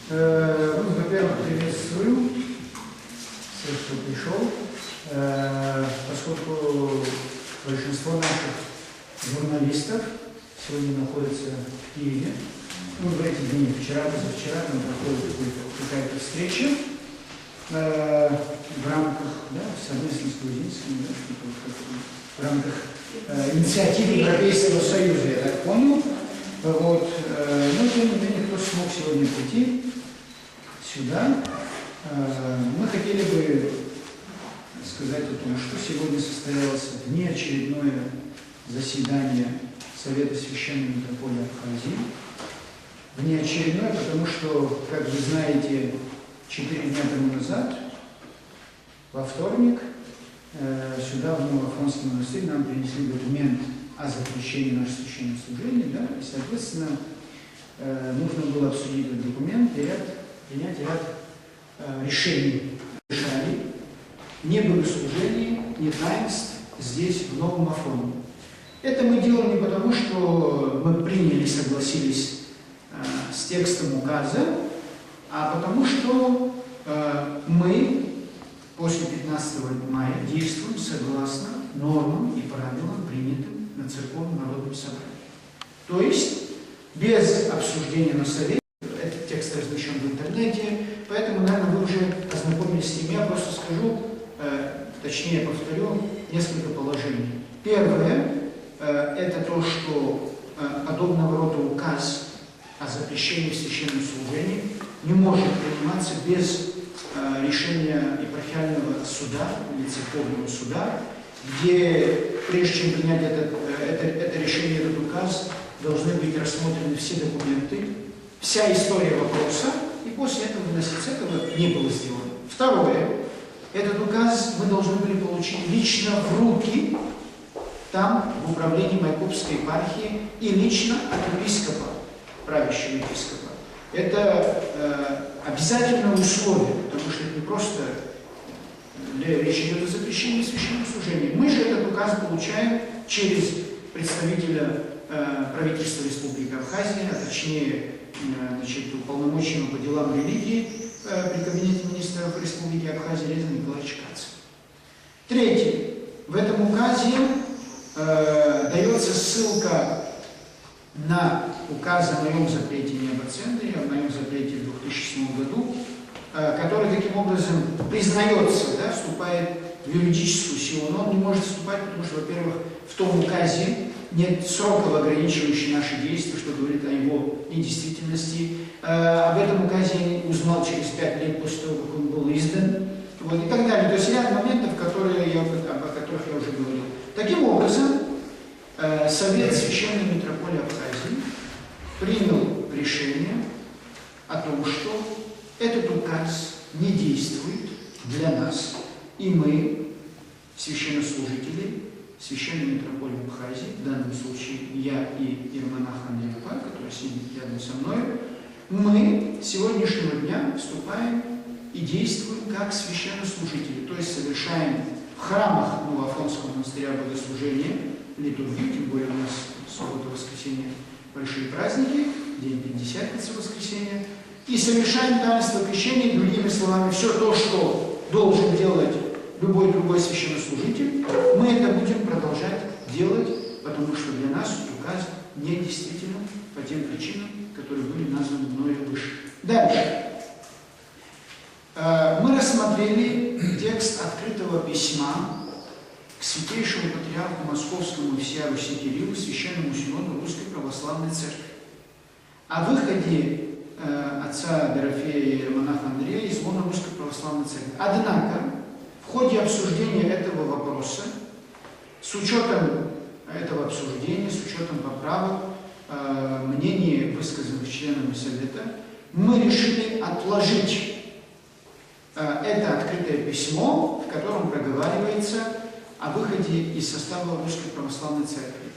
Во-первых, приветствую всех, кто пришел, поскольку большинство наших журналистов сегодня находится в Киеве. В эти дни, вчера, позавчера, там проходит какая-то встреча в рамках, совместно с грузинскими, в рамках инициативы Европейского Союза, я так понял. Вот. Но тем не менее, кто смог сегодня прийти сюда, мы хотели бы сказать о том, что сегодня состоялось внеочередное заседание Совета Священной Митрополии Абхазии. Внеочередное, потому что, как вы знаете, 4 дня тому назад, во вторник, сюда, в Новоафонский монастырь, нам принесли документ о запрещении нашего священного служения, да, и, соответственно, нужно было обсудить этот документ и принять ряд решений. Решали не богослужения, не таинств здесь, в Новом Афоне. Это мы делаем не потому, что мы приняли, согласились с текстом указа, а потому что мы после 15 мая действуем согласно нормам и правилам, принятым на церковном народном собрании. То есть без обсуждения на совете, этот текст размещен в интернете, поэтому, наверное, вы уже ознакомились с ним. Я просто скажу, точнее повторю, несколько положений. Первое, это то, что подобного рода указ о запрещении священного служения не может приниматься без решения епархиального суда или церковного суда, где, прежде чем принять это решение, этот указ, должны быть рассмотрены все документы, вся история вопроса, и после этого выноситься. Этого не было сделано. Второе, этот указ мы должны были получить лично в руки, там, в управлении Майкопской епархии, и лично от епископа, правящего епископа. Это обязательное условие, потому что это не просто речь идет о запрещении священного служения. Мы же этот указ получаем через представителя правительства Республики Абхазия, а точнее, уполномоченного по делам религии при кабинете министров Республики Абхазия Реза Николаевича Кацина. Третье. В этом указе дается ссылка на указ о моем запрете необоценной, о моем запрете в 2007 году, который таким образом признается, вступает в юридическую силу, но он не может вступать, потому что, во-первых, в том указе нет сроков, ограничивающих наши действия, что говорит о его недействительности. Об этом указе я узнал через 5 лет после того, как он был издан, и так далее. То есть ряд моментов, о которых я уже говорил. Таким образом, Совет Священной Митрополии Абхазии принял решение о том, что этот указ не действует для нас, и мы, священнослужители Священной Митрополии Абхазии, в данном случае я и иеромонах Андрей Пак, который сидит рядом со мной, мы с сегодняшнего дня вступаем и действуем как священнослужители, то есть совершаем в храмах Новоафонского монастыря богослужения, литургию, тем более у нас суббота-воскресенье большие праздники, день Пятидесятницы, воскресенье, и совершаем таинство крещения, другими словами, все то, что должен делать любой другой священнослужитель, мы это будем продолжать делать, потому что для нас указ недействителен по тем причинам, которые были названы мною выше. Дальше. Мы рассмотрели текст открытого письма к святейшему патриарху Московскому и всея Руси Кириллу, Священному Синоду Русской Православной Церкви, о выходе отца Дорофея и иеромонаха Андрея из лона Русской Православной Церкви. Однако, в ходе обсуждения этого вопроса, с учетом этого обсуждения, с учетом поправок, мнений, высказанных членами Совета, мы решили отложить это открытое письмо, в котором проговаривается о выходе из состава Русской Православной Церкви.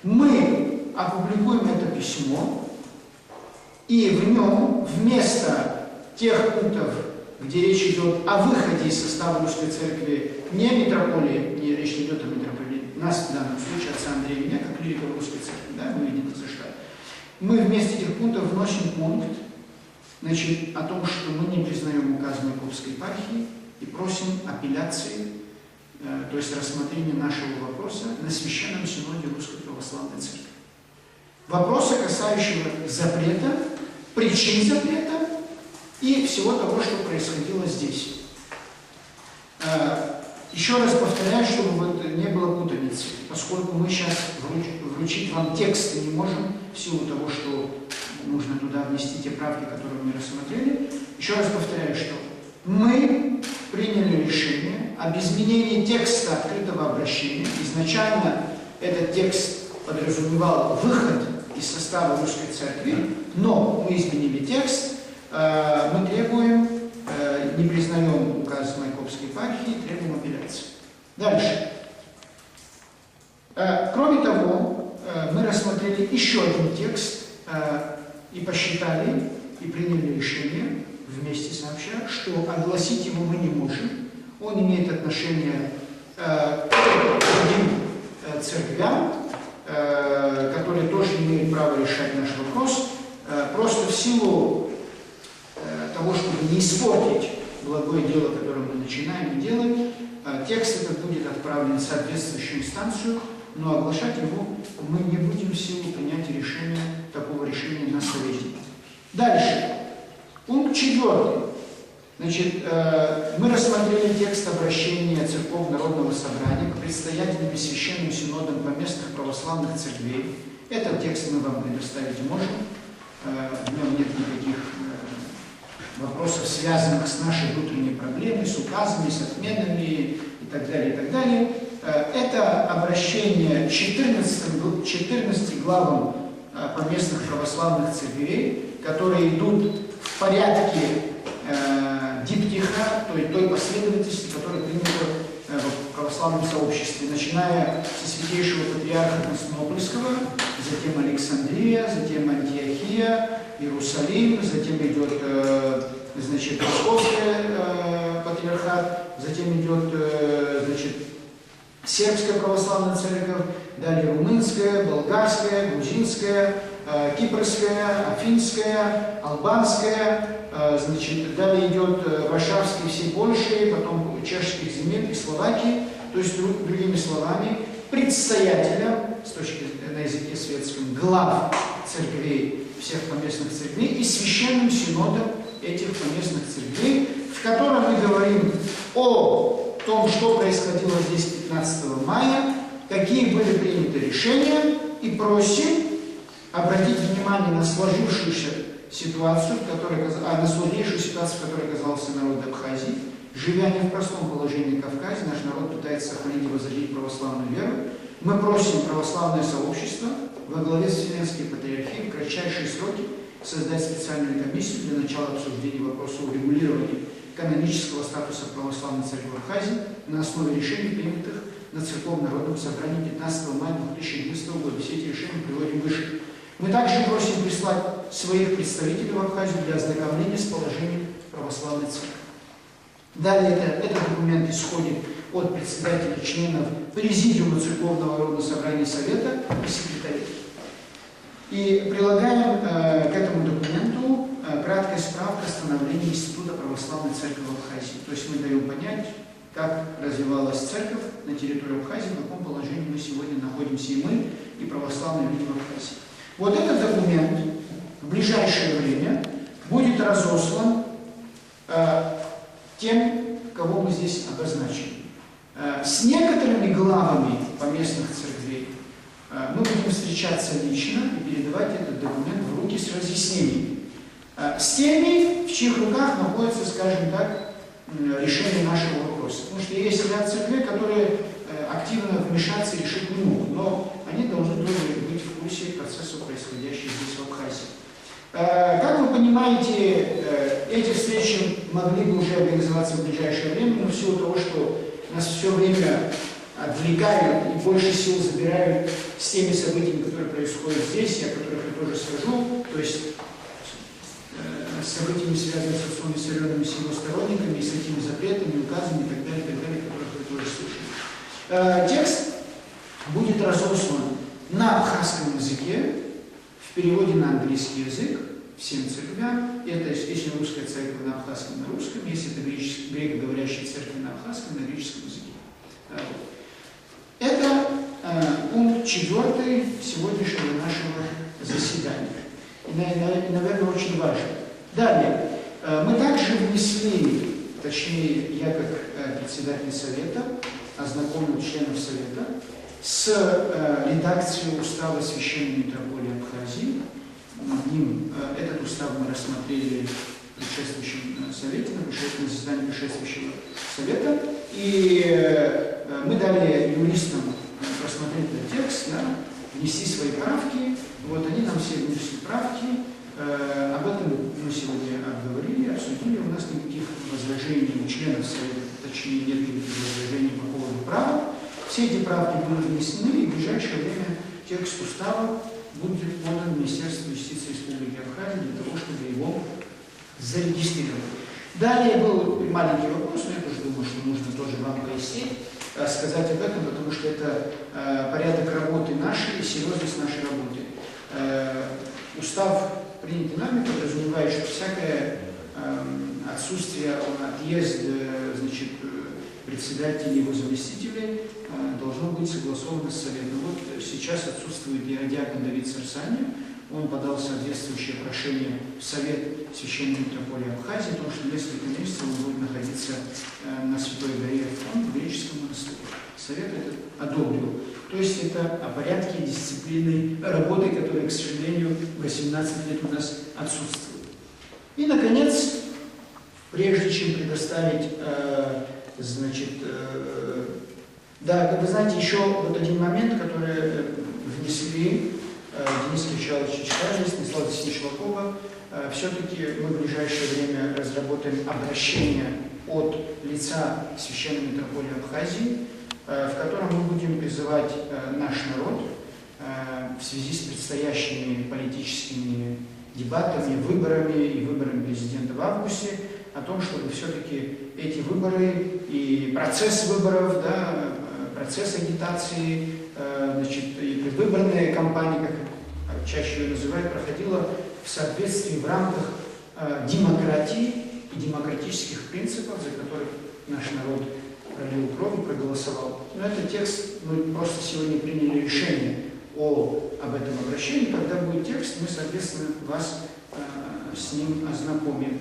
Мы опубликуем это письмо, и в нем вместо тех пунктов, где речь идет о выходе из состава Русской Церкви, не митрополии, не речь идет о митрополии, нас в данном случае, отца Андрея, меня, как клирика Русской Церкви, мы видим за что. Мы вместе этих пунктов вносим пункт значит, о том, что мы не признаем указ Майкопской епархии и просим апелляции, то есть рассмотрения нашего вопроса на Священном Синоде Русской Православной Церкви. Вопроса, касающего запрета, причин запрета и всего того, что происходило здесь. Еще раз повторяю, чтобы вот не было путаницы, поскольку мы сейчас вручить вам тексты не можем, в силу того, что нужно туда внести те правки, которые мы рассмотрели. Еще раз повторяю, что мы приняли решение об изменении текста открытого обращения. Изначально этот текст подразумевал выход из состава Русской Церкви, но мы изменили текст, мы требуем, не признаем указ Майкопской епархии, требуем апелляции. Дальше. Кроме того, мы рассмотрели еще один текст и посчитали, и приняли решение, вместе сообща, что огласить его мы не можем. Он имеет отношение к другим церквям, которые тоже имеют право решать наш вопрос, просто в силу того, чтобы не испортить благое дело, которое мы начинаем и делаем, текст этот будет отправлен в соответствующую инстанцию, но оглашать его мы не будем в силу принятия решения, такого решения на совете. Дальше. Пункт 4. Значит, мы рассмотрели текст обращения Церков Народного Собрания к предстоятелям и священным синодам поместных православных церквей. Этот текст мы вам предоставить можем. В нем нет никаких вопросов, связанных с нашей внутренней проблемой, с указами, с отменами и так далее, и так далее. Это обращение 14 главам поместных православных церквей, которые идут в порядке диптиха, той последовательности, которая принята в православном сообществе, начиная со святейшего патриарха Константинопольского, затем Александрия, затем Антиохия, Иерусалим, затем идет, значит, Московский патриархат, затем идет, значит, Сербская православная церковь, далее Румынская, Болгарская, Грузинская, Кипрская, Афинская, Албанская, значит, далее идет Варшавские, всей Польши, потом чешских земель и Словакии, то есть, другими словами, предстоятеля, с точки на языке светском, глав церквей, всех поместных церквей и священным синодом этих поместных церквей, в котором мы говорим о том, что происходило здесь 15 мая, какие были приняты решения, и просим обратить внимание на сложившуюся ситуацию, на сложнейшую ситуацию, в которой оказался народ Абхазии. Живя не в простом положении на Кавказе, наш народ пытается сохранить и возродить православную веру. Мы просим православное сообщество во главе с Вселенской Патриархией в кратчайшие сроки создать специальную комиссию для начала обсуждения вопроса урегулирования канонического статуса православной церкви Абхазии на основе решений, принятых на Церковном Народном Собрании 15 мая 2011 года. Все эти решения приводим выше. Мы также просим прислать своих представителей в Абхазию для ознакомления с положением православной церкви. Далее этот документ исходит от председателя членов Президиума Церковного Народного Собрания Совета и секретаря. И прилагаем к этому документу краткая справка о становлении Института Православной Церкви в Абхазии. То есть мы даем понять, как развивалась церковь на территории Абхазии, в каком положении мы сегодня находимся и мы, и православные люди в Абхазии. Вот этот документ в ближайшее время будет разослан тем, кого мы здесь обозначили. С некоторыми главами поместных церквей мы будем встречаться лично и передавать этот документ в руки с разъяснением. С теми, в чьих руках находится, скажем так, решение нашего вопроса. Потому что есть ряд церквей, которые активно вмешаться и решить не могут, но они должны тоже быть в курсе процесса, происходящего здесь в Абхазии. Как вы понимаете, эти встречи могли бы уже организоваться в ближайшее время, но в силу того, что нас все время отвлекают и больше сил забирают с теми событиями, которые происходят здесь, о которых я тоже скажу, то есть с событиями, связанными с отцом Виссарионом и с его сторонниками, и с этими запретами, указами и так далее, которых вы тоже слышали. Текст будет разослан на абхазском языке, в переводе на английский язык, всем церквям, это если русская церковь на абхазском, на русском, если это грекоговорящая церковь на абхазском, на греческом языке. Это пункт 4 сегодняшнего нашего заседания. И, наверное, очень важен. Далее, мы также внесли, точнее, я как председатель совета, ознакомил членов совета с редакцией устава Священной Митрополии Абхазии. Этот устав мы рассмотрели в предшествующем совете, на заседании предшествующего совета. И мы дали юристам просмотреть этот текст, да, внести свои правки. Вот они нам все внесли правки. Об этом мы сегодня обговорили, обсудили. У нас никаких возражений у членов совета, точнее нет никаких возражений по поводу правок. Все эти правки будут внесены, и в ближайшее время текст устава будет подан Министерству юстиции Республики Абхазия для того, чтобы его зарегистрировать. Далее был маленький вопрос, но я тоже думаю, что нужно тоже вам пояснить, сказать об этом, потому что это порядок работы нашей, серьезность нашей работы. Устав, принятый нами, подразумевает, что всякое отсутствие, отъезд, значит, председателей и его заместителей должно быть согласовано с Советом. Вот сейчас отсутствует диакон Давид Сарсани, он подал соответствующее прошение в Совет Священной Митрополии Абхазии, потому что несколько месяцев он будет находиться на Святой горе в греческом монастыре. Совет это одобрил. То есть это о порядке дисциплины работы, которая, к сожалению, 18 лет у нас отсутствует. И, наконец, прежде чем предоставить, значит, да, как вы знаете, еще вот один момент, который внесли Денис Кирчалович Чичкарин, Станислав Васильевич Лакова, все-таки мы в ближайшее время разработаем обращение от лица Священной Митрополии Абхазии, в котором мы будем призывать наш народ в связи с предстоящими политическими дебатами, выборами и выборами президента в августе, о том, чтобы все-таки эти выборы и процесс выборов, да, процесс агитации, значит, и предвыборная кампания, как чаще ее называют, проходила в соответствии, в рамках демократии и демократических принципов, за которых наш народ пролил кровь и проголосовал. Но этот текст, мы просто сегодня приняли решение об этом обращении. Когда будет текст, мы, соответственно, вас с ним ознакомим.